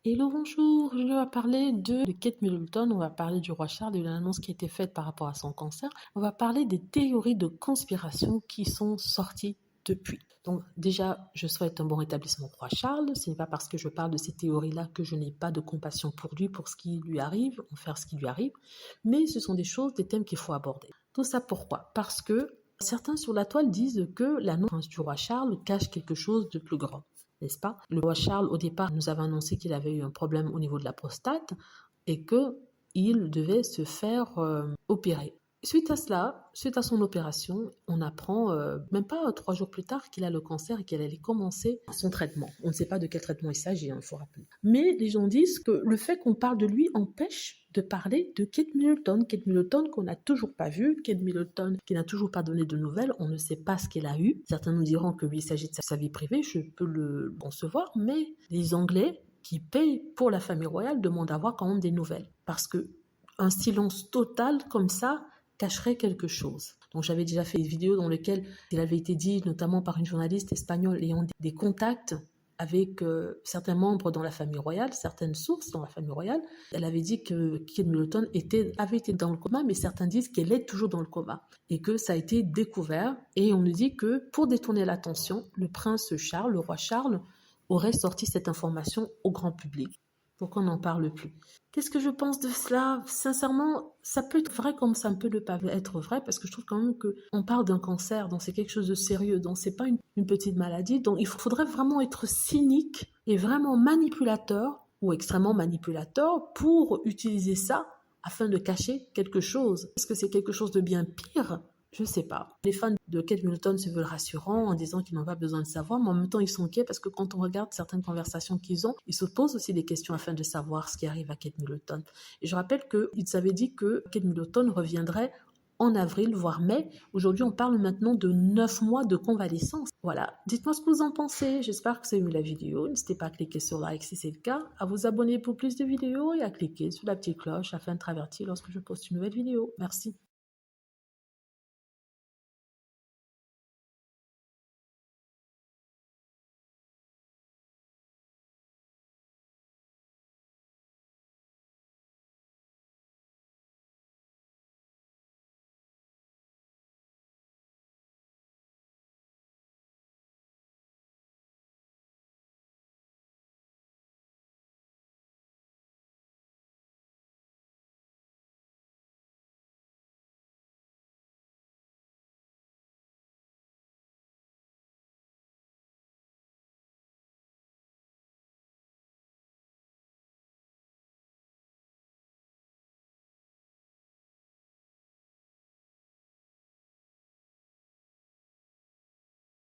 Hello, bonjour, je vais parler de Kate Middleton, on va parler du roi Charles et de l'annonce qui a été faite par rapport à son cancer. On va parler des théories de conspiration qui sont sorties depuis. Donc déjà, je souhaite un bon rétablissement au roi Charles. Ce n'est pas parce que je parle de ces théories-là que je n'ai pas de compassion pour lui, pour ce qui lui arrive, en faire ce qui lui arrive. Mais ce sont des choses, des thèmes qu'il faut aborder. Tout ça pourquoi? Parce que certains sur la toile disent que l'annonce du roi Charles cache quelque chose de plus grand, n'est-ce pas? Le roi Charles, au départ, nous avait annoncé qu'il avait eu un problème au niveau de la prostate et qu'il devait se faire opérer. Suite à cela, suite à son opération, on apprend même pas 3 jours plus tard qu'il a le cancer et qu'il allait commencer son traitement. On ne sait pas de quel traitement il s'agit, il faut rappeler. Mais les gens disent que le fait qu'on parle de lui empêche de parler de Kate Middleton qu'on n'a toujours pas vue, Kate Middleton qui n'a toujours pas donné de nouvelles, on ne sait pas ce qu'elle a eu. Certains nous diront que oui, il s'agit de sa vie privée, je peux le concevoir, mais les Anglais qui payent pour la famille royale demandent à avoir quand même des nouvelles. Parce que un silence total comme ça cacherait quelque chose. Donc j'avais déjà fait des vidéos dans lesquelles il avait été dit, notamment par une journaliste espagnole ayant des contacts avec certains membres dans la famille royale, certaines sources dans la famille royale. Elle avait dit que Kate Middleton avait été dans le coma, mais certains disent qu'elle est toujours dans le coma et que ça a été découvert. Et on nous dit que pour détourner l'attention, le prince Charles, le roi Charles, aurait sorti cette information au grand public pour qu'on n'en parle plus. Qu'est-ce que je pense de cela? Sincèrement, ça peut être vrai comme ça peut ne pas être vrai, parce que je trouve quand même qu'on parle d'un cancer, donc c'est quelque chose de sérieux, donc c'est pas une petite maladie, donc il faudrait vraiment être cynique et vraiment manipulateur ou extrêmement manipulateur pour utiliser ça afin de cacher quelque chose. Est-ce que c'est quelque chose de bien pire? Je ne sais pas. Les fans de Kate Middleton se veulent rassurants en disant qu'ils n'ont pas besoin de savoir, mais en même temps, ils sont inquiets parce que quand on regarde certaines conversations qu'ils ont, ils se posent aussi des questions afin de savoir ce qui arrive à Kate Middleton. Et je rappelle qu'ils avaient dit que Kate Middleton reviendrait en avril, voire mai. Aujourd'hui, on parle maintenant de 9 mois de convalescence. Voilà. Dites-moi ce que vous en pensez. J'espère que vous avez aimé la vidéo. N'hésitez pas à cliquer sur like si c'est le cas, à vous abonner pour plus de vidéos et à cliquer sur la petite cloche afin de être averti lorsque je poste une nouvelle vidéo. Merci.